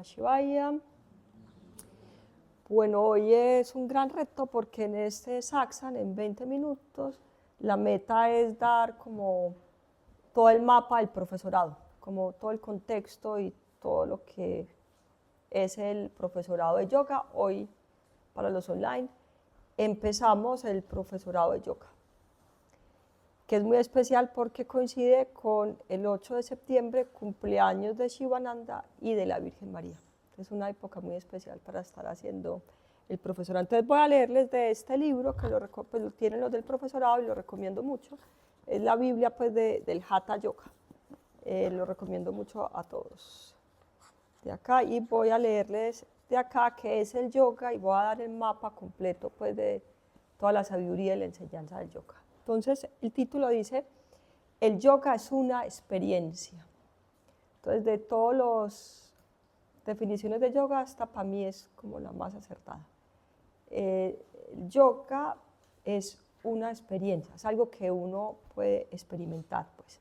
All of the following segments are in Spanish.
Shivaya. Bueno, hoy es un gran reto porque en este satsang, en 20 minutos, la meta es dar como todo el mapa del profesorado, como todo el contexto y todo lo que es el profesorado de yoga. Hoy, para los online, empezamos el profesorado de yoga, que es muy especial porque coincide con el 8 de septiembre, cumpleaños de Shivananda y de la Virgen María. Es una época muy especial para estar haciendo el profesorado. Entonces voy a leerles de este libro, que lo tienen los del profesorado y lo recomiendo mucho. Es la Biblia pues, del Hatha Yoga. Lo recomiendo mucho a todos. De acá, y voy a leerles de acá qué es el yoga y voy a dar el mapa completo pues, de toda la sabiduría y la enseñanza del yoga. Entonces, el título dice, el yoga es una experiencia. Entonces, de todas las definiciones de yoga, esta para mí es como la más acertada. El yoga es una experiencia, es algo que uno puede experimentar. Pues.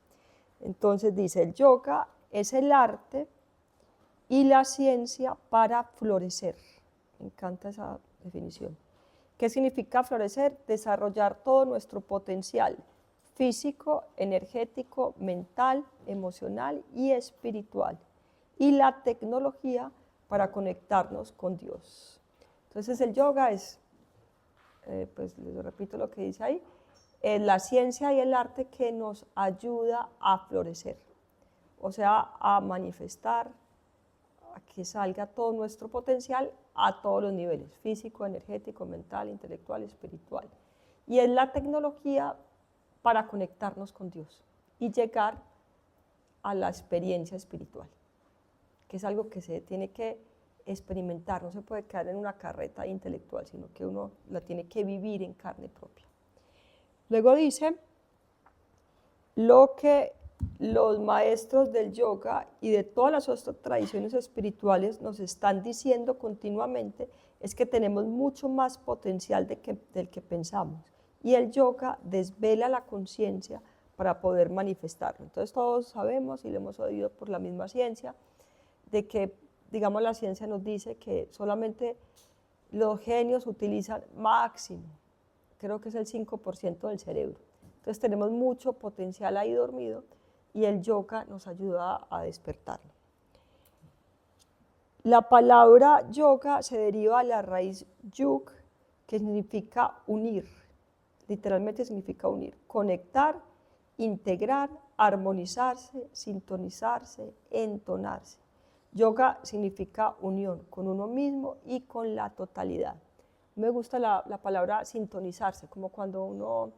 Entonces, dice, el yoga es el arte y la ciencia para florecer. Me encanta esa definición. ¿Qué significa florecer? Desarrollar todo nuestro potencial físico, energético, mental, emocional y espiritual. Y la tecnología para conectarnos con Dios. Entonces el yoga es, pues les repito lo que dice ahí, la ciencia y el arte que nos ayuda a florecer. O sea, a manifestar, a que salga todo nuestro potencial a todos los niveles, físico, energético, mental, intelectual, espiritual. Y es la tecnología para conectarnos con Dios y llegar a la experiencia espiritual, que es algo que se tiene que experimentar, no se puede quedar en una carreta intelectual, sino que uno la tiene que vivir en carne propia. Luego dice, lo que los maestros del yoga y de todas las otras tradiciones espirituales nos están diciendo continuamente es que tenemos mucho más potencial del que pensamos. Y el yoga desvela la conciencia para poder manifestarlo. Entonces todos sabemos y lo hemos oído por la misma ciencia, de que, digamos, la ciencia nos dice que solamente los genios utilizan máximo, creo que es el 5% del cerebro. Entonces tenemos mucho potencial ahí dormido y el yoga nos ayuda a despertarlo. La palabra yoga se deriva de la raíz yug, que significa unir, literalmente significa unir, conectar, integrar, armonizarse, sintonizarse, entonarse. Yoga significa unión con uno mismo y con la totalidad. Me gusta la palabra sintonizarse, como cuando uno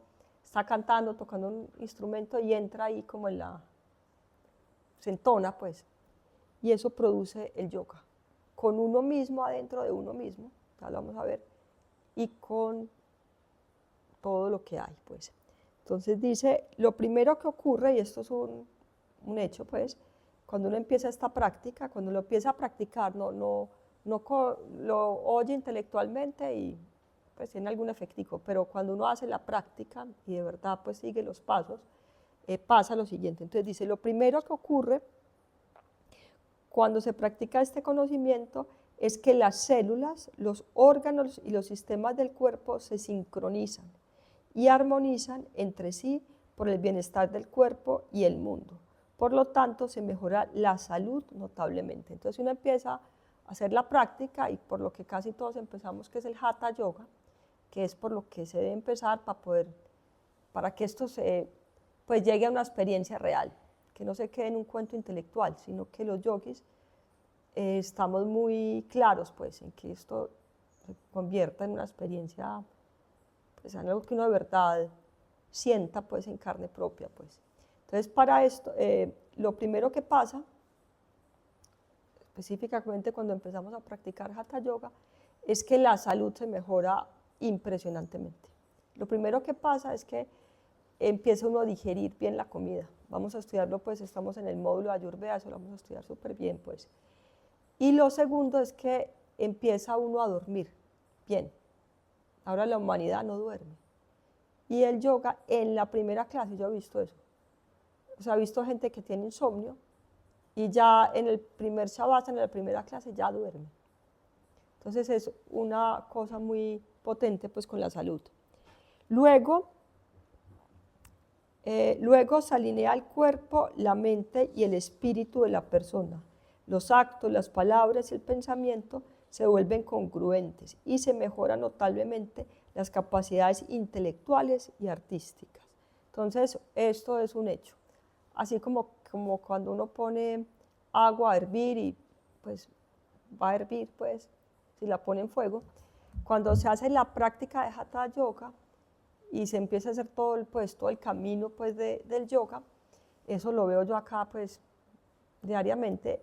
está cantando, tocando un instrumento y entra ahí como en se entona pues, y eso produce el yoga, con uno mismo adentro de uno mismo, ya lo vamos a ver, y con todo lo que hay pues. Entonces dice, lo primero que ocurre, y esto es un hecho pues, cuando uno empieza esta práctica, cuando lo empieza a practicar, no lo oye intelectualmente y pues tiene algún efectico, pero cuando uno hace la práctica y de verdad pues sigue los pasos, pasa lo siguiente. Entonces dice, lo primero que ocurre cuando se practica este conocimiento es que las células, los órganos y los sistemas del cuerpo se sincronizan y armonizan entre sí por el bienestar del cuerpo y el mundo. Por lo tanto, se mejora la salud notablemente. Entonces uno empieza a hacer la práctica y por lo que casi todos empezamos, que es el Hatha Yoga, que es por lo que se debe empezar para que esto pues llegue a una experiencia real, que no se quede en un cuento intelectual, sino que los yogis estamos muy claros pues, en que esto se convierta en una experiencia, pues, en algo que uno de verdad sienta pues, en carne propia. Pues. Entonces, para esto, lo primero que pasa, específicamente cuando empezamos a practicar Hatha Yoga, es que la salud se mejora impresionantemente. Lo primero que pasa es que empieza uno a digerir bien la comida. Vamos a estudiarlo, pues estamos en el módulo de Ayurveda, eso lo vamos a estudiar súper bien, pues. Y lo segundo es que empieza uno a dormir bien. Ahora la humanidad no duerme. Y el yoga, en la primera clase yo he visto eso. O sea, he visto gente que tiene insomnio y ya en el primer Shavasana, en la primera clase, ya duerme. Entonces es una cosa muy potente pues con la salud. Luego se alinea el cuerpo, la mente y el espíritu de la persona. Los actos, las palabras y el pensamiento se vuelven congruentes y se mejoran notablemente las capacidades intelectuales y artísticas. Entonces, esto es un hecho. Así como cuando uno pone agua a hervir y pues va a hervir, pues, si la pone en fuego, cuando se hace la práctica de Hatha Yoga, y se empieza a hacer todo el camino pues, del yoga, eso lo veo yo acá pues diariamente,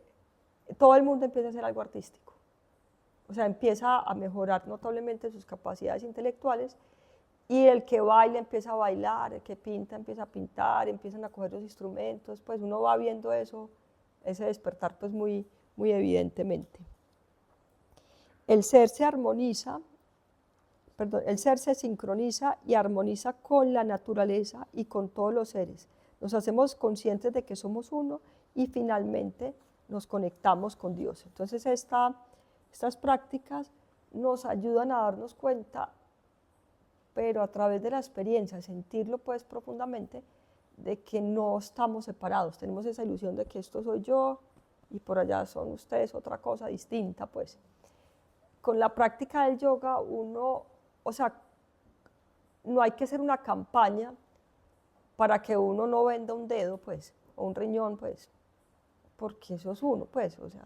todo el mundo empieza a hacer algo artístico, o sea, empieza a mejorar notablemente sus capacidades intelectuales, y el que baila empieza a bailar, el que pinta empieza a pintar, empiezan a coger los instrumentos, pues uno va viendo eso, ese despertar pues muy, muy evidentemente. El ser se sincroniza y armoniza con la naturaleza y con todos los seres. Nos hacemos conscientes de que somos uno y finalmente nos conectamos con Dios. Entonces estas prácticas nos ayudan a darnos cuenta, pero a través de la experiencia, sentirlo pues profundamente, de que no estamos separados. Tenemos esa ilusión de que esto soy yo y por allá son ustedes, otra cosa distinta pues. Con la práctica del yoga no hay que hacer una campaña para que uno no venda un dedo, pues, o un riñón, pues, porque eso es uno, pues, o sea,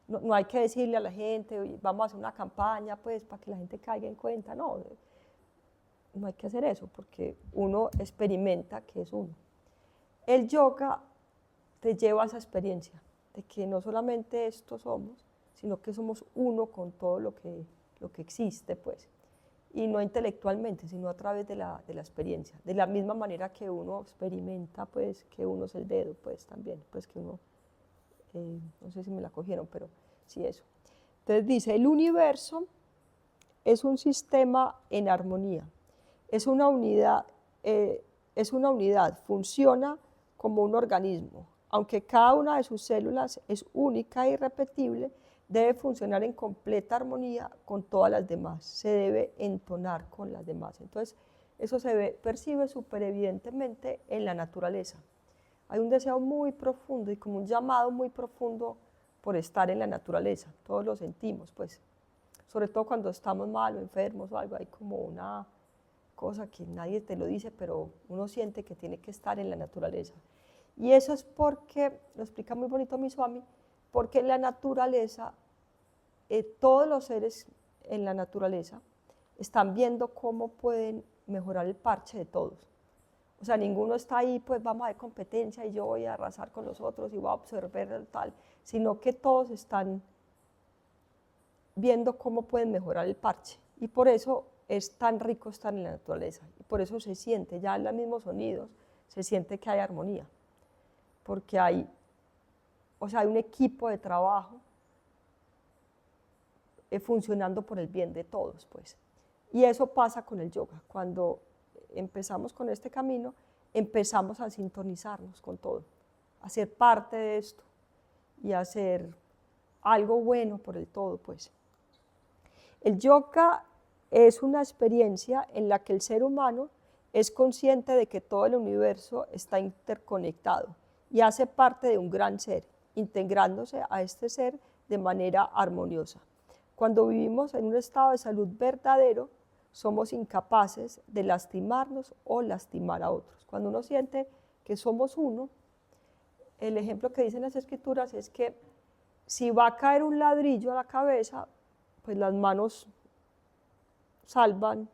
no hay que decirle a la gente, oye, vamos a hacer una campaña, pues, para que la gente caiga en cuenta, no hay que hacer eso, porque uno experimenta que es uno. El yoga te lleva a esa experiencia, de que no solamente esto somos, sino que somos uno con todo lo que existe, pues, y no intelectualmente, sino a través de la experiencia, de la misma manera que uno experimenta, pues, que uno es el dedo, pues, también, pues, que uno, no sé si me la cogieron, pero sí eso. Entonces dice, el universo es un sistema en armonía, es una unidad, funciona como un organismo, aunque cada una de sus células es única e irrepetible, debe funcionar en completa armonía con todas las demás, se debe entonar con las demás. Entonces, eso se percibe súper evidentemente en la naturaleza. Hay un deseo muy profundo y como un llamado muy profundo por estar en la naturaleza, todos lo sentimos, pues, sobre todo cuando estamos mal o enfermos o algo, hay como una cosa que nadie te lo dice, pero uno siente que tiene que estar en la naturaleza. Y eso es porque, lo explica muy bonito mi Swami, porque en la naturaleza, todos los seres en la naturaleza están viendo cómo pueden mejorar el parche de todos. O sea, ninguno está ahí, pues vamos a ver competencia y yo voy a arrasar con los otros y voy a observar tal, sino que todos están viendo cómo pueden mejorar el parche. Y por eso es tan rico estar en la naturaleza. Y por eso se siente, ya en los mismos sonidos, se siente que hay armonía. Porque hay un equipo de trabajo funcionando por el bien de todos, pues. Y eso pasa con el yoga. Cuando empezamos con este camino, empezamos a sintonizarnos con todo, a ser parte de esto y a hacer algo bueno por el todo, pues. El yoga es una experiencia en la que el ser humano es consciente de que todo el universo está interconectado y hace parte de un gran ser, integrándose a este ser de manera armoniosa. Cuando vivimos en un estado de salud verdadero, somos incapaces de lastimarnos o lastimar a otros. Cuando uno siente que somos uno, el ejemplo que dicen las escrituras es que si va a caer un ladrillo a la cabeza, pues las manos salvan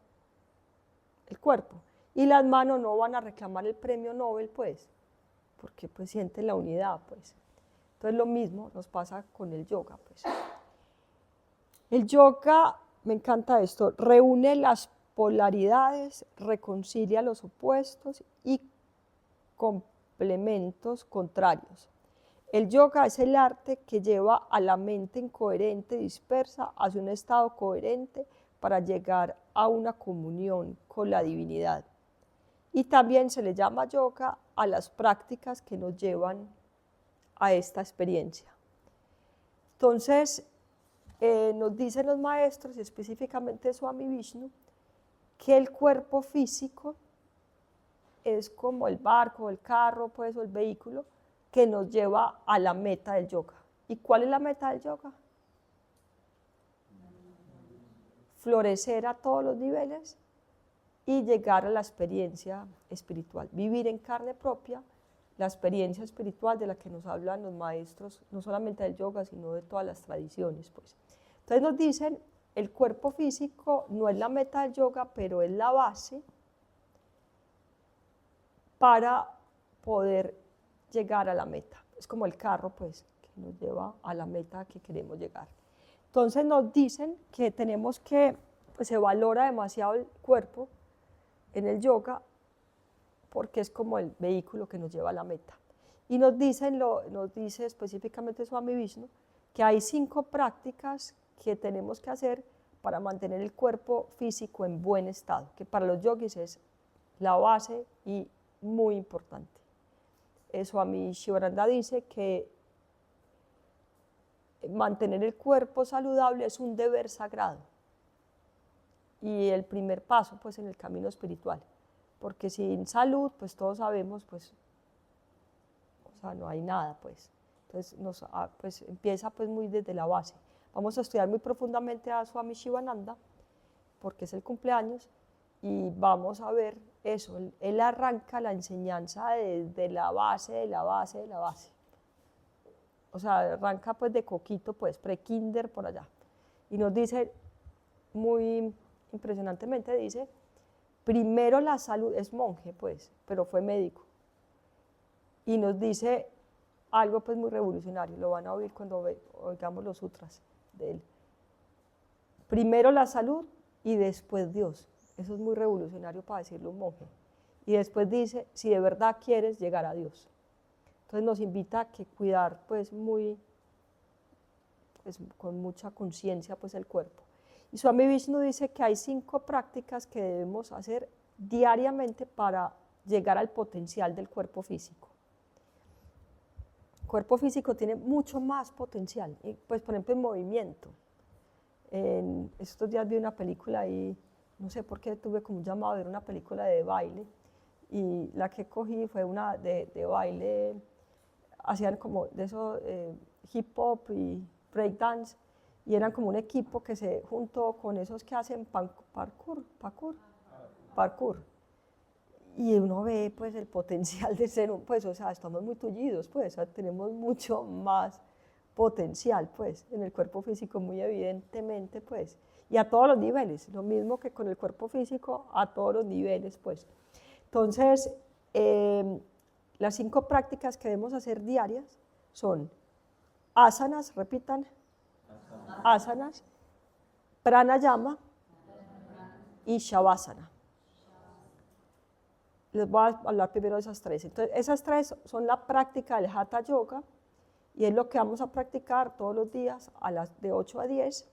el cuerpo. Y las manos no van a reclamar el premio Nobel, pues, porque pues sienten la unidad, pues. Entonces lo mismo nos pasa con el yoga, pues. El yoga, me encanta esto, reúne las polaridades, reconcilia los opuestos y complementos contrarios. El yoga es el arte que lleva a la mente incoherente, dispersa, hacia un estado coherente para llegar a una comunión con la divinidad. Y también se le llama yoga a las prácticas que nos llevan a esta experiencia. Entonces, nos dicen los maestros, específicamente Swami Vishnu, que el cuerpo físico es como el barco, el carro, pues, o el vehículo que nos lleva a la meta del yoga. ¿Y cuál es la meta del yoga? Florecer a todos los niveles y llegar a la experiencia espiritual, vivir en carne propia la experiencia espiritual de la que nos hablan los maestros, no solamente del yoga, sino de todas las tradiciones, pues. Entonces nos dicen, el cuerpo físico no es la meta del yoga, pero es la base para poder llegar a la meta. Es como el carro, pues, que nos lleva a la meta a que queremos llegar. Entonces nos dicen que tenemos que, pues se valora demasiado el cuerpo en el yoga porque es como el vehículo que nos lleva a la meta. Y nos dice específicamente Swami Vishnu que hay 5 prácticas que tenemos que hacer para mantener el cuerpo físico en buen estado, que para los yogis es la base y muy importante. Swami Shivananda dice que mantener el cuerpo saludable es un deber sagrado y el primer paso, pues, en el camino espiritual, porque sin salud, pues todos sabemos, pues, o sea, no hay nada, pues. Entonces pues, empieza, pues, muy desde la base. Vamos a estudiar muy profundamente a Swami Shivananda porque es el cumpleaños y vamos a ver eso. Él arranca la enseñanza desde la base de la base de la base. O sea, arranca pues de coquito, pues pre-kinder por allá. Y nos dice, muy impresionantemente, dice, primero la salud, es monje pues, pero fue médico. Y nos dice algo pues muy revolucionario, lo van a oír cuando oigamos los sutras de él. Primero la salud y después Dios. Eso es muy revolucionario para decirlo un monje. Y después dice, si de verdad quieres llegar a Dios. Entonces nos invita a que cuidar pues con mucha conciencia pues el cuerpo. Y Swami Vishnu dice que hay 5 prácticas que debemos hacer diariamente para llegar al potencial del cuerpo físico. El cuerpo físico tiene mucho más potencial, y, pues por ejemplo en movimiento. En estos días vi una película y no sé por qué tuve como un llamado a ver una película de baile y la que cogí fue una de baile. Hacían como de eso hip hop y break dance y eran como un equipo que se juntó con esos que hacen parkour y uno ve pues el potencial de ser pues o sea estamos muy tullidos pues, o sea, tenemos mucho más potencial pues en el cuerpo físico muy evidentemente pues y a todos los niveles, lo mismo que con el cuerpo físico a todos los niveles pues. Entonces las 5 prácticas que debemos hacer diarias son asanas, repitan, asanas, pranayama y shavasana. Les voy a hablar primero de esas 3. Entonces, esas 3 son la práctica del Hatha Yoga y es lo que vamos a practicar todos los días de 8 a 10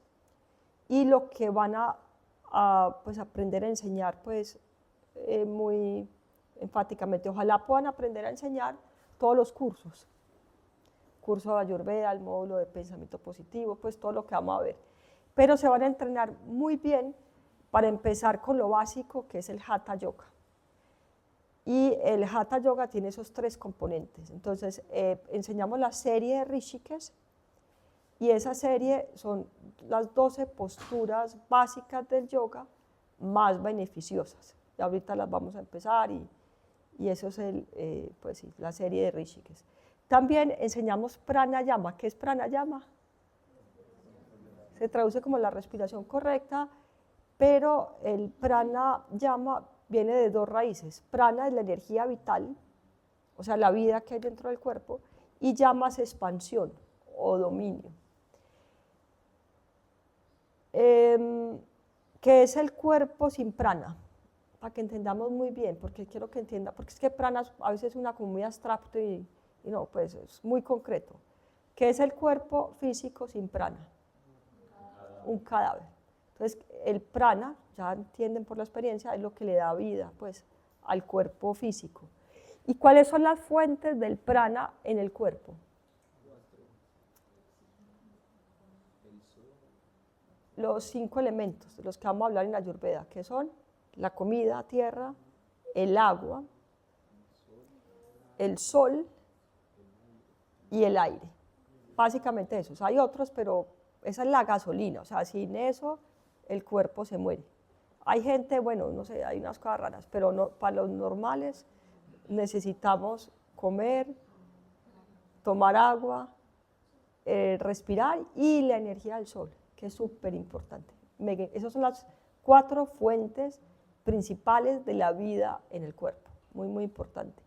y lo que van a pues, aprender a enseñar pues, muy enfáticamente. Ojalá puedan aprender a enseñar todos los cursos. Curso de Ayurveda, el módulo de pensamiento positivo, pues todo lo que vamos a ver. Pero se van a entrenar muy bien para empezar con lo básico que es el Hatha Yoga. Y el Hatha Yoga tiene esos 3 componentes. Entonces, enseñamos la serie de Rishikesh y esa serie son las 12 posturas básicas del yoga más beneficiosas. Y ahorita las vamos a empezar y eso es pues sí, la serie de Rishikesh. También enseñamos pranayama. ¿Qué es pranayama? Se traduce como la respiración correcta, pero el pranayama viene de 2 raíces. Prana es la energía vital, o sea, la vida que hay dentro del cuerpo, y yama es expansión o dominio. ¿Qué es el cuerpo sin prana? Para que entendamos muy bien, porque quiero que entienda, porque es que prana a veces suena como muy abstracto y no, pues es muy concreto. ¿Qué es el cuerpo físico sin prana? Un cadáver. Entonces, el prana, ya entienden por la experiencia, es lo que le da vida pues, al cuerpo físico. ¿Y cuáles son las fuentes del prana en el cuerpo? los 5 elementos de los que vamos a hablar en Ayurveda, que son la comida, tierra, el agua, el sol y el aire. Básicamente esos. Hay otros, pero esa es la gasolina. O sea, sin eso el cuerpo se muere. Hay gente, bueno, no sé, hay unas cosas raras, pero no, para los normales necesitamos comer, tomar agua, respirar y la energía del sol, que es súper importante. Esas son las 4 fuentes principales de la vida en el cuerpo, muy, muy importante.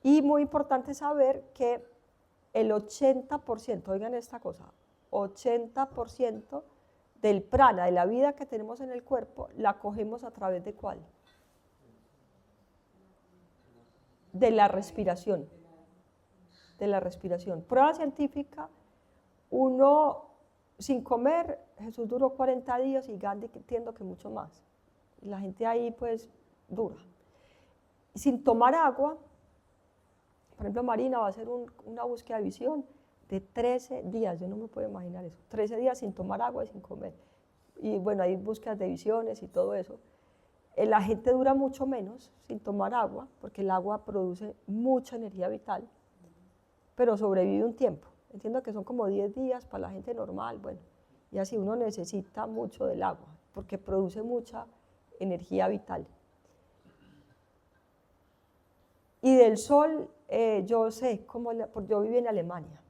Y muy importante saber que el 80%, oigan esta cosa, 80% del prana, de la vida que tenemos en el cuerpo, la cogemos a través de ¿cuál? De la respiración. De la respiración. Prueba científica, uno sin comer, Jesús duró 40 días y Gandhi entiendo que mucho más. Y la gente ahí pues dura. Sin tomar agua, por ejemplo Marina va a hacer una búsqueda de visión de 13 días, yo no me puedo imaginar eso, 13 días sin tomar agua y sin comer. Y bueno, hay búsquedas de visiones y todo eso. La gente dura mucho menos sin tomar agua, porque el agua produce mucha energía vital, pero sobrevive un tiempo. Entiendo que son como 10 días para la gente normal, bueno, y así uno necesita mucho del agua, porque produce mucha energía vital. Y del sol, yo sé, porque yo viví en Alemania,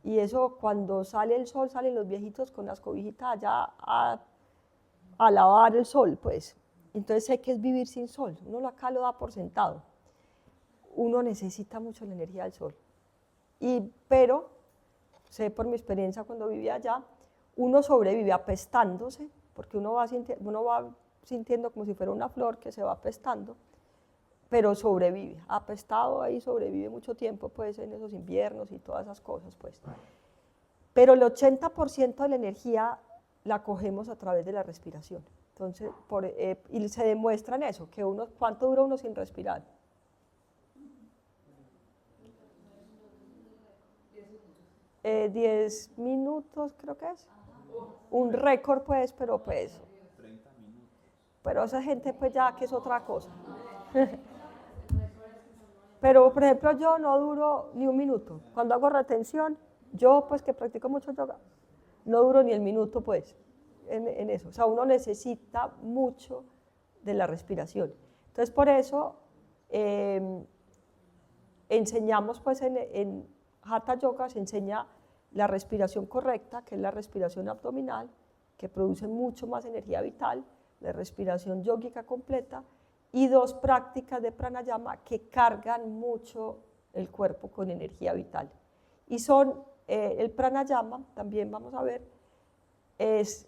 y eso cuando sale el sol, salen los viejitos con las cobijitas allá a lavar el sol, pues. Entonces sé que es vivir sin sol, uno acá lo da por sentado. Uno necesita mucho la energía del sol. Pero, sé por mi experiencia cuando vivía allá, uno sobrevive apestándose, porque uno va sintiendo como si fuera una flor que se va apestando, pero sobrevive, apestado ahí sobrevive mucho tiempo, pues en esos inviernos y todas esas cosas, pues. Pero el 80% de la energía la cogemos a través de la respiración. Entonces, y se demuestra en eso, que ¿cuánto dura uno sin respirar? 10 minutos creo que es. Un récord pues, pero pues. 30 minutos. Pero esa gente pues ya que es otra cosa. Pero por ejemplo yo no duro ni un minuto. Cuando hago retención, yo pues que practico mucho yoga, no duro ni el minuto pues en eso. O sea, uno necesita mucho de la respiración. Entonces por eso enseñamos pues en Hatha Yoga se enseña la respiración correcta, que es la respiración abdominal, que produce mucho más energía vital, la respiración yógica completa, y 2 prácticas de pranayama que cargan mucho el cuerpo con energía vital. Y son, el pranayama, también vamos a ver, es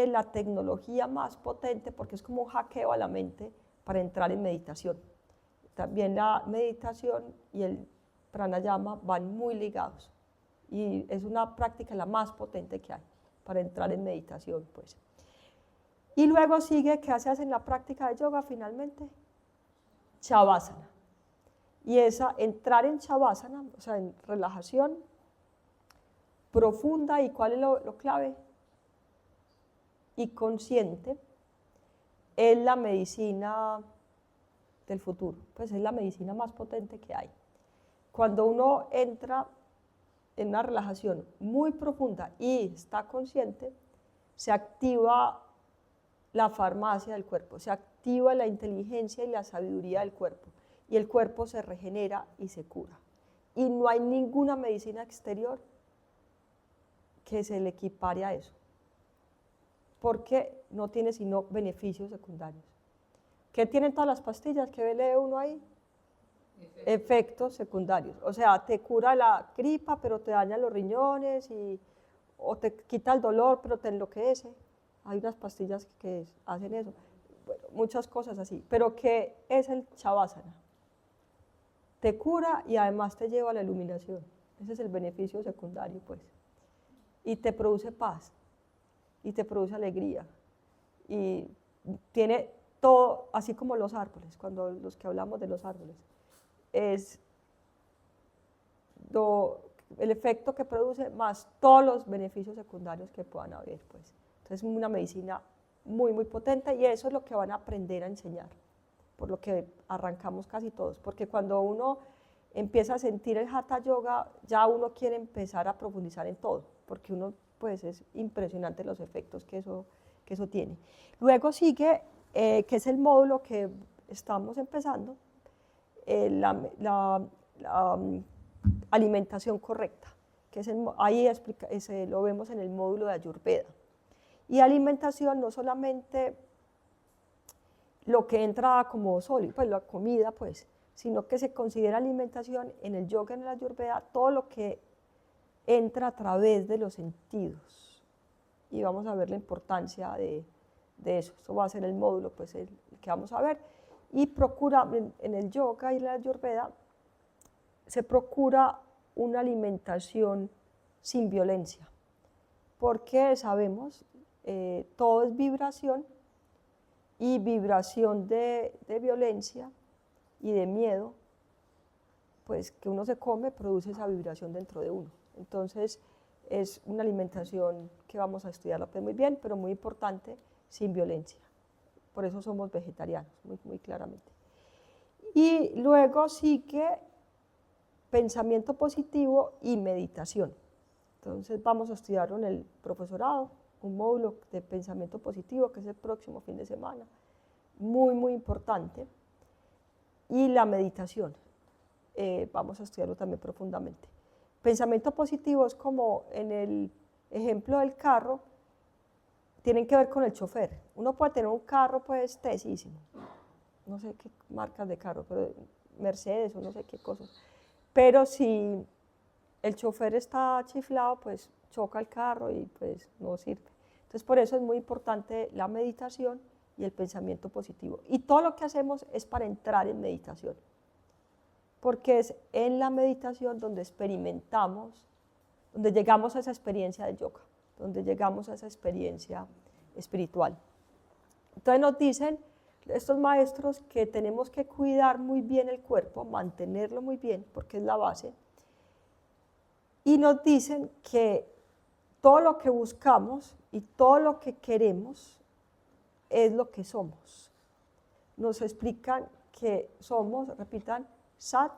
la tecnología más potente porque es como un hackeo a la mente para entrar en meditación. También la meditación y el pranayama van muy ligados y es una práctica la más potente que hay para entrar en meditación, pues. Y luego sigue, ¿qué haces en la práctica de yoga finalmente? Shavasana. Y entrar en Shavasana, o sea, en relajación profunda, ¿y cuál es lo clave? Y consciente, es la medicina del futuro, pues es la medicina más potente que hay. Cuando uno entra en una relajación muy profunda y está consciente, se activa la farmacia del cuerpo, se activa la inteligencia y la sabiduría del cuerpo, y el cuerpo se regenera y se cura. Y no hay ninguna medicina exterior que se le equipare a eso, porque no tiene sino beneficios secundarios. ¿Qué tienen todas las pastillas? ¿Qué lee uno ahí? Efectos secundarios. O sea, te cura la gripa, pero te daña los riñones, o te quita el dolor, pero te enloquece. Hay unas pastillas que hacen eso. Bueno, muchas cosas así. Pero ¿qué es el Shavasana? Te cura y además te lleva a la iluminación. Ese es el beneficio secundario, pues. Y te produce paz, y te produce alegría. Y tiene todo, así como los árboles, los que hablamos de los árboles. el efecto que produce más todos los beneficios secundarios que puedan haber, pues. Entonces es una medicina muy, muy potente y eso es lo que van a aprender a enseñar, por lo que arrancamos casi todos, porque cuando uno empieza a sentir el Hatha Yoga, ya uno quiere empezar a profundizar en todo, porque uno, pues es impresionante los efectos que eso tiene. Luego sigue, que es el módulo que estamos empezando, la alimentación correcta, que es ahí lo vemos en el módulo de Ayurveda. Y alimentación no solamente lo que entra como sólido, pues la comida, pues, sino que se considera alimentación en el yoga, en la Ayurveda, todo lo que entra a través de los sentidos. Y vamos a ver la importancia de eso. Esto va a ser el módulo, pues, el que vamos a ver. Y procura, en el yoga y la Ayurveda, se procura una alimentación sin violencia, porque sabemos, todo es vibración, y vibración de violencia y de miedo, pues que uno se come, produce esa vibración dentro de uno. Entonces es una alimentación que vamos a estudiarla pues muy bien, pero muy importante, sin violencia. Por eso somos vegetarianos, muy, muy claramente. Y luego sigue pensamiento positivo y meditación. Entonces vamos a estudiarlo en el profesorado, un módulo de pensamiento positivo, que es el próximo fin de semana, muy, muy importante. Y la meditación, vamos a estudiarlo también profundamente. Pensamiento positivo es como en el ejemplo del carro, tienen que ver con el chofer. Uno puede tener un carro pues tesísimo, no sé qué marcas de carro, pero Mercedes o no sé qué cosas, pero si el chofer está chiflado, pues choca el carro y pues no sirve. Entonces por eso es muy importante la meditación y el pensamiento positivo. Y todo lo que hacemos es para entrar en meditación, porque es en la meditación donde experimentamos, donde llegamos a esa experiencia del yoga, donde llegamos a esa experiencia espiritual. Entonces nos dicen estos maestros que tenemos que cuidar muy bien el cuerpo, mantenerlo muy bien, porque es la base, y nos dicen que todo lo que buscamos y todo lo que queremos es lo que somos. Nos explican que somos, repitan, Sat,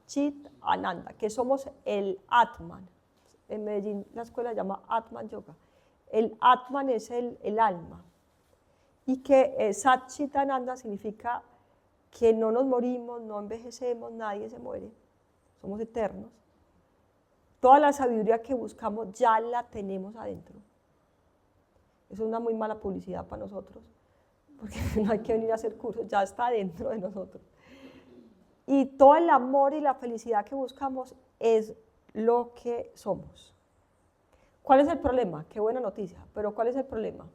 Chit, Ananda, que somos el Atman. En Medellín la escuela se llama Atman Yoga. El Atman es el alma. Y que Sat, Chit, Ananda significa que no nos morimos, no envejecemos, nadie se muere, somos eternos. Toda la sabiduría que buscamos ya la tenemos adentro. Eso es una muy mala publicidad para nosotros, porque no hay que venir a hacer cursos, ya está dentro de nosotros. Y todo el amor y la felicidad que buscamos es lo que somos. ¿Cuál es el problema? Qué buena noticia, pero ¿cuál es el problema?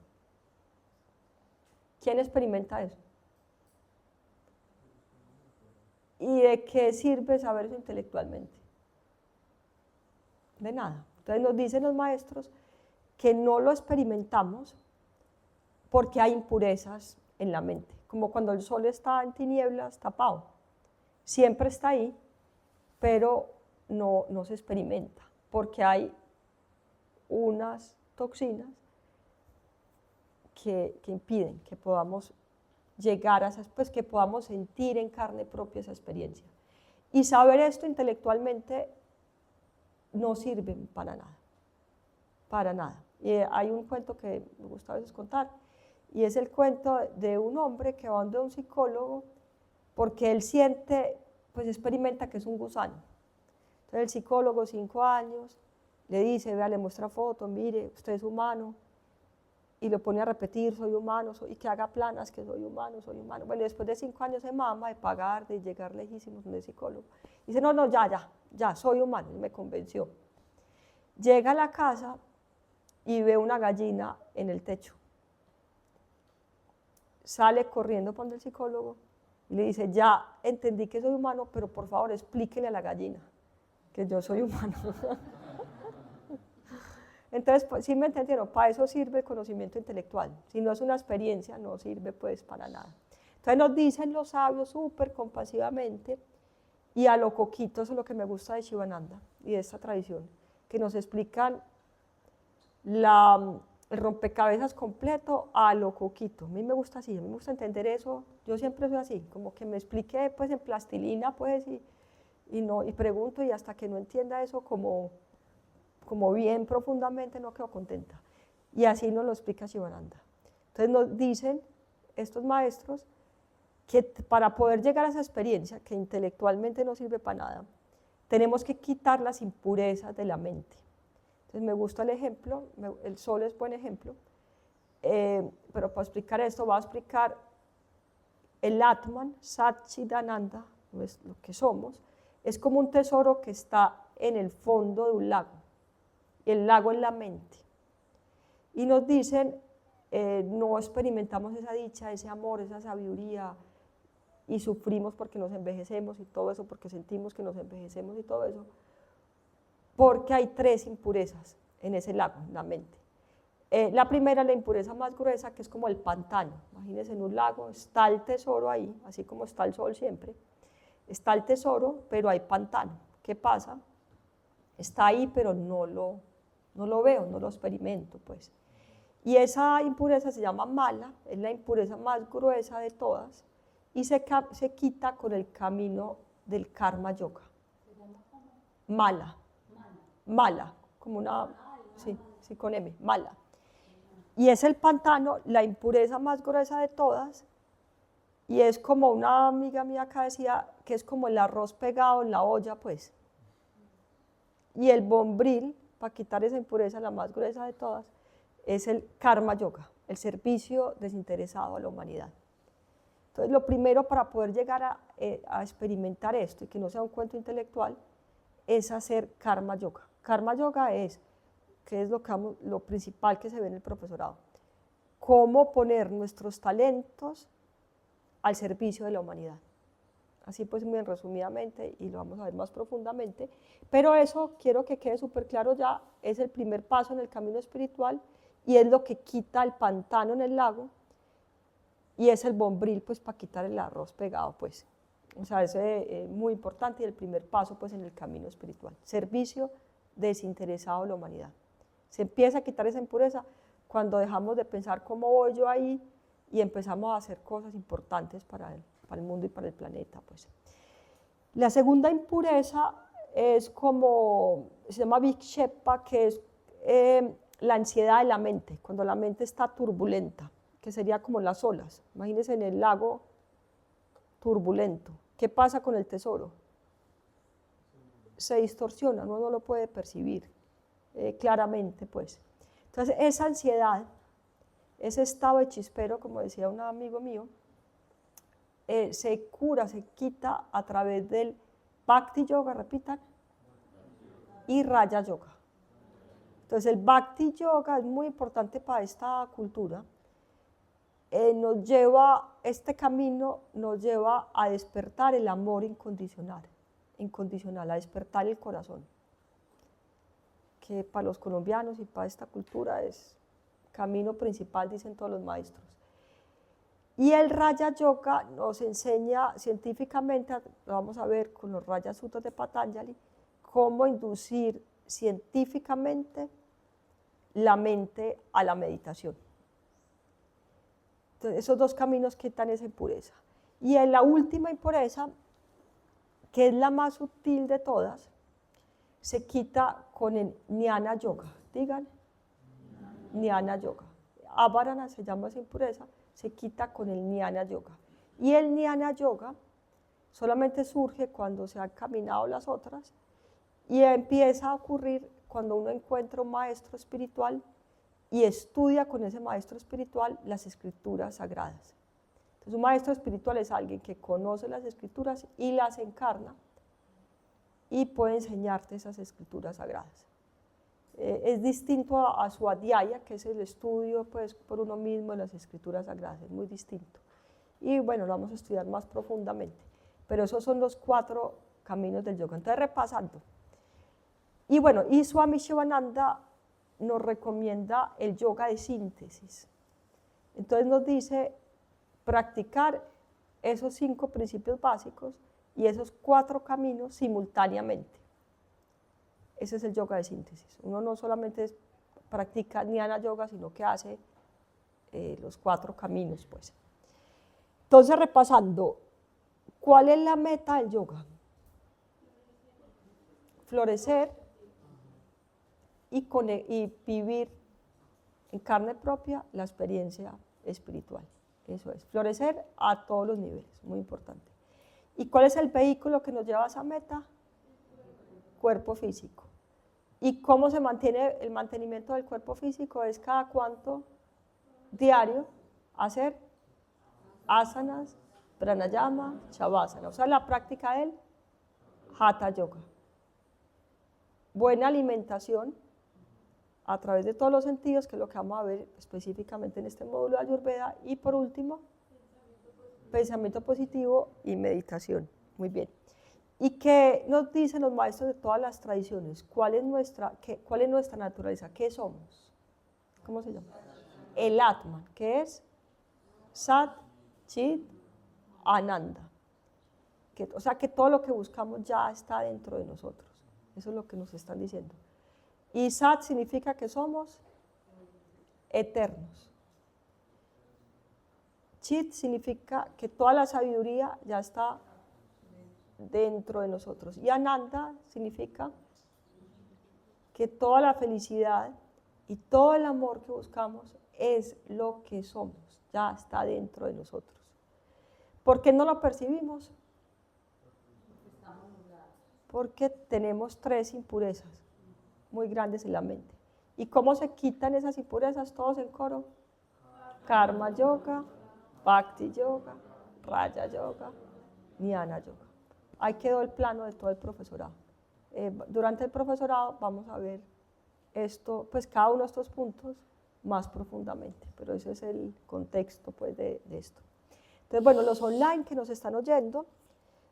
¿Quién experimenta eso? ¿Y de qué sirve saber eso intelectualmente? De nada. Entonces nos dicen los maestros que no lo experimentamos porque hay impurezas en la mente, como cuando el sol está en tinieblas, tapado. Siempre está ahí, pero no se experimenta, porque hay unas toxinas que impiden que podamos llegar a esas, pues que podamos sentir en carne propia esa experiencia. Y saber esto intelectualmente no sirve para nada, para nada. Y hay un cuento que me gusta a veces contar, y es el cuento de un hombre que va donde un psicólogo porque él siente, pues experimenta que es un gusano. Entonces el psicólogo, 5 años, le dice, vea, le muestra fotos, mire, usted es humano, y lo pone a repetir, soy humano, y que haga planas, que soy humano, soy humano. Bueno, después de 5 años se mama de pagar, de llegar lejísimos donde el psicólogo. Dice, no, ya, soy humano, y me convenció. Llega a la casa y ve una gallina en el techo. Sale corriendo para el psicólogo y le dice, ya entendí que soy humano, pero por favor explíquele a la gallina que yo soy humano. Entonces, pues, sí me entendieron, para eso sirve el conocimiento intelectual. Si no es una experiencia, no sirve pues para nada. Entonces nos dicen los sabios súper compasivamente, y a lo coquito. Eso es lo que me gusta de Shivananda y de esta tradición, que nos explican el rompecabezas completo a lo coquito. A mí me gusta así, a mí me gusta entender eso. Yo siempre soy así, como que me explique pues en plastilina pues y pregunto, y hasta que no entienda eso como bien profundamente no quedo contenta. Y así nos lo explica Shivananda. Entonces nos dicen estos maestros que para poder llegar a esa experiencia, que intelectualmente no sirve para nada, tenemos que quitar las impurezas de la mente. Entonces me gusta el ejemplo, el sol es buen ejemplo, pero para explicar esto voy a explicar el Atman, Satchidananda, no es lo que somos, es como un tesoro que está en el fondo de un lago, y el lago es la mente. Y nos dicen, no experimentamos esa dicha, ese amor, esa sabiduría, y sufrimos porque nos envejecemos y todo eso, porque sentimos que nos envejecemos y todo eso, porque hay 3 impurezas en ese lago, en la mente. La primera, la impureza más gruesa, que es como el pantano. Imagínense en un lago, está el tesoro ahí, así como está el sol siempre, está el tesoro, pero hay pantano. ¿Qué pasa? Está ahí, pero no lo veo, no lo experimento, pues. Y esa impureza se llama mala, es la impureza más gruesa de todas, y se quita con el camino del karma yoga. Mala, como una, sí, con M, mala. Y es el pantano, la impureza más gruesa de todas, y es como una amiga mía acá decía, que es como el arroz pegado en la olla, pues. Y el bombril, para quitar esa impureza, la más gruesa de todas, es el karma yoga, el servicio desinteresado a la humanidad. Entonces, lo primero para poder llegar a experimentar esto y que no sea un cuento intelectual, es hacer karma yoga. Karma yoga es, que es lo principal que se ve en el profesorado, cómo poner nuestros talentos al servicio de la humanidad. Así pues muy resumidamente, y lo vamos a ver más profundamente, pero eso quiero que quede súper claro ya, es el primer paso en el camino espiritual y es lo que quita el pantano en el lago y es el bombril pues para quitar el arroz pegado pues. O sea, eso es muy importante y el primer paso pues en el camino espiritual, servicio desinteresado a la humanidad. Se empieza a quitar esa impureza cuando dejamos de pensar cómo voy yo ahí y empezamos a hacer cosas importantes para el mundo y para el planeta. Pues. La segunda impureza es como, se llama vikshepa, que es la ansiedad de la mente, cuando la mente está turbulenta, que sería como las olas. Imagínense en el lago turbulento. ¿Qué pasa con el tesoro? Se distorsiona, uno no lo puede percibir claramente, pues. Entonces, esa ansiedad, ese estado de chispero, como decía un amigo mío, se cura, se quita a través del Bhakti Yoga, repitan, y Raja Yoga. Entonces, el Bhakti Yoga es muy importante para esta cultura. Este camino nos lleva a despertar el amor incondicional, a despertar el corazón, que para los colombianos y para esta cultura es camino principal, dicen todos los maestros. Y el Raja Yoga nos enseña científicamente, lo vamos a ver con los Raja Sutras de Patanjali, cómo inducir científicamente la mente a la meditación. Entonces, esos 2 caminos quitan esa impureza. Y en la última impureza, que es la más sutil de todas, se quita con el Jnana Yoga. Digan, Jnana Yoga. Avarana se llama esa impureza, se quita con el Jnana Yoga. Y el Jnana Yoga solamente surge cuando se han caminado las otras y empieza a ocurrir cuando uno encuentra un maestro espiritual y estudia con ese maestro espiritual las escrituras sagradas. Entonces, un maestro espiritual es alguien que conoce las escrituras y las encarna y puede enseñarte esas escrituras sagradas. Es distinto a su adhyaya, que es el estudio pues, por uno mismo de las escrituras sagradas, es muy distinto. Y bueno, lo vamos a estudiar más profundamente, pero esos son los 4 caminos del yoga. Entonces, repasando. Y bueno, y Swami Shivananda nos recomienda el yoga de síntesis. Entonces nos dice practicar esos 5 principios básicos y esos 4 caminos simultáneamente. Ese es el yoga de síntesis. Uno no solamente practica Jnana Yoga, sino que hace los 4 caminos, pues. Entonces, repasando, ¿cuál es la meta del yoga? Florecer y vivir en carne propia la experiencia espiritual. Eso es, florecer a todos los niveles, muy importante. ¿Y cuál es el vehículo que nos lleva a esa meta? Cuerpo físico. ¿Y cómo se mantiene el mantenimiento del cuerpo físico? Es cada cuánto diario hacer asanas, pranayama, shavasana, o sea, la práctica del hatha yoga. Buena alimentación a través de todos los sentidos, que es lo que vamos a ver específicamente en este módulo de Ayurveda. Y por último, pensamiento positivo y meditación. Muy bien. ¿Y qué nos dicen los maestros de todas las tradiciones? ¿Cuál es nuestra naturaleza? ¿Qué somos? ¿Cómo se llama? El Atman, que es Sat, Chit, Ananda. O sea, que todo lo que buscamos ya está dentro de nosotros. Eso es lo que nos están diciendo. Y Sat significa que somos eternos. Chit significa que toda la sabiduría ya está dentro de nosotros. Y Ananda significa que toda la felicidad y todo el amor que buscamos es lo que somos, ya está dentro de nosotros. ¿Por qué no lo percibimos? Porque tenemos 3 impurezas muy grandes en la mente. ¿Y cómo se quitan esas impurezas todos en coro? Karma Yoga, Bhakti Yoga, Raja Yoga, Jnana Yoga. Ahí quedó el plano de todo el profesorado. Durante el profesorado vamos a ver esto, pues cada uno de estos puntos más profundamente, pero ese es el contexto pues, de esto. Entonces, bueno, los online que nos están oyendo,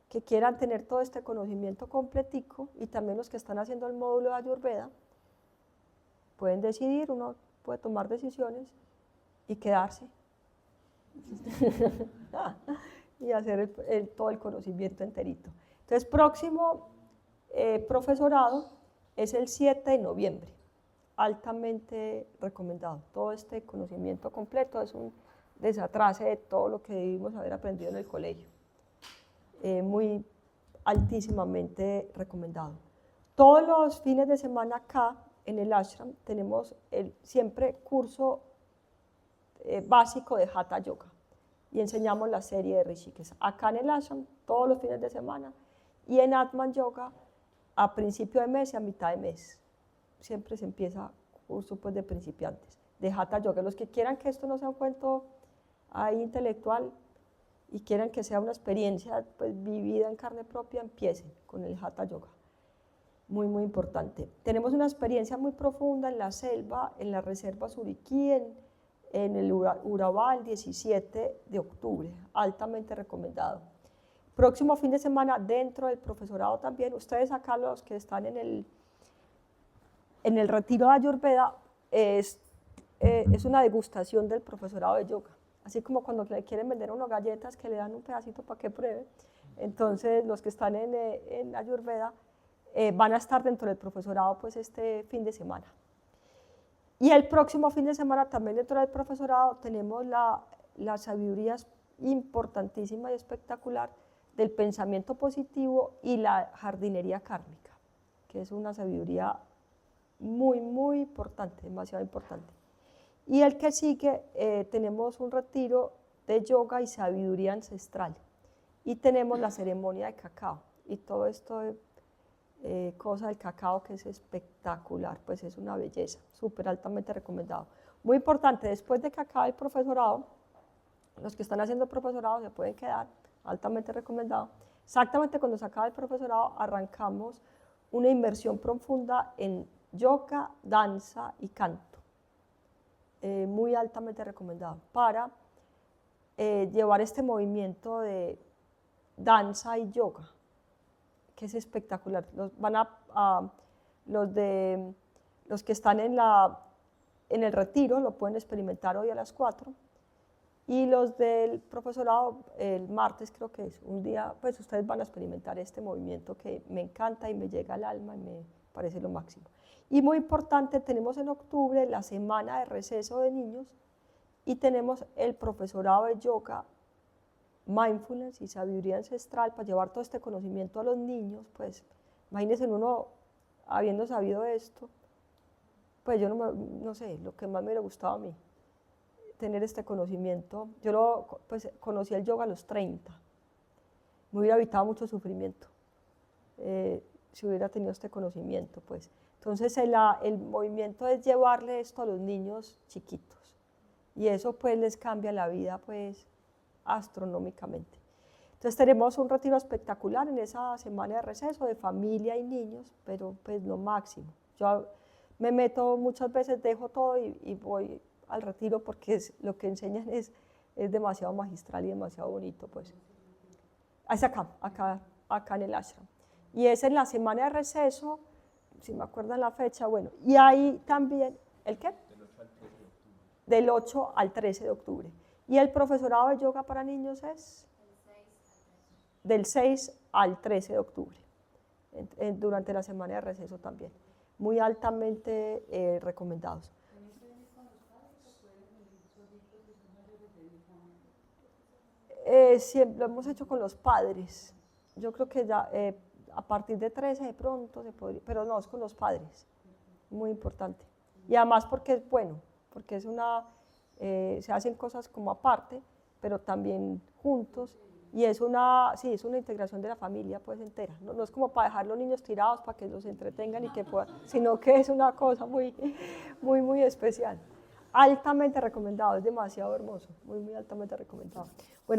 que quieran tener todo este conocimiento completico, y también los que están haciendo el módulo de Ayurveda, pueden decidir, uno puede tomar decisiones y quedarse y hacer todo el conocimiento enterito. Entonces, próximo profesorado es el 7 de noviembre, altamente recomendado. Todo este conocimiento completo es un desatrase de todo lo que debimos haber aprendido en el colegio. Muy altísimamente recomendado. Todos los fines de semana acá en el ashram tenemos siempre curso básico de Hatha Yoga y enseñamos la serie de Rishikesh. Acá en el ashram todos los fines de semana y en Atman Yoga a principio de mes y a mitad de mes. Siempre se empieza curso pues, de principiantes, de Hatha Yoga. Los que quieran que esto no sea un cuento ahí intelectual y quieran que sea una experiencia pues, vivida en carne propia, empiecen con el Hatha Yoga. Muy, muy importante. Tenemos una experiencia muy profunda en la selva, en la reserva Suriquí, en el Urabá, el 17 de octubre, altamente recomendado. Próximo fin de semana, dentro del profesorado también, ustedes acá los que están en el retiro de Ayurveda, es una degustación del profesorado de yoga. Así como cuando le quieren vender a uno galletas que le dan un pedacito para que pruebe. Entonces, los que están en Ayurveda van a estar dentro del profesorado pues, este fin de semana. Y el próximo fin de semana también dentro del profesorado tenemos la sabiduría importantísima y espectacular del pensamiento positivo y la jardinería kármica, que es una sabiduría muy, muy importante, demasiado importante. Y el que sigue, tenemos un retiro de yoga y sabiduría ancestral. Y tenemos la ceremonia de cacao. Y todo esto cosa del cacao que es espectacular, pues es una belleza, súper altamente recomendado. Muy importante, después de que acabe el profesorado, los que están haciendo profesorado se pueden quedar, altamente recomendado. Exactamente cuando se acaba el profesorado, arrancamos una inmersión profunda en yoga, danza y canto. Muy altamente recomendado para llevar este movimiento de danza y yoga, que es espectacular. Los que están en el retiro lo pueden experimentar hoy a las 4 Y los del profesorado, el martes creo que es, un día, pues ustedes van a experimentar este movimiento que me encanta y me llega al alma y me parece lo máximo. Y muy importante, tenemos en octubre la semana de receso de niños y tenemos el profesorado de yoga, mindfulness y sabiduría ancestral para llevar todo este conocimiento a los niños. Pues imagínense uno habiendo sabido esto, pues yo no sé, lo que más me hubiera gustado a mí, tener este conocimiento. Yo pues, conocí el yoga a los 30, me hubiera evitado mucho sufrimiento si hubiera tenido este conocimiento. Pues. Entonces el movimiento es llevarle esto a los niños chiquitos y eso pues les cambia la vida pues astronómicamente. Entonces tenemos un retiro espectacular en esa semana de receso de familia y niños, pero pues lo máximo. Yo me meto muchas veces, dejo todo y voy al retiro porque lo que enseñan es demasiado magistral y demasiado bonito. Pues. Es acá en el ashram. Y es en la semana de receso, si me acuerdan la fecha, bueno, y ahí también, ¿el qué? Del 8 al 13 de octubre. Y el profesorado de yoga para niños es del 6 al 13 de octubre, durante la semana de receso también. Muy altamente recomendados. Siempre lo hemos hecho con los padres. Yo creo que ya a partir de 13 de pronto se podría, pero no, es con los padres. Muy importante. Y además porque es bueno, porque es se hacen cosas como aparte, pero también juntos. Y es sí, es una integración de la familia pues entera. No es como para dejar los niños tirados para que los entretengan y que puedan, sino que es una cosa muy, muy, muy especial. Altamente recomendado, es demasiado hermoso, muy, muy altamente recomendado. Bueno,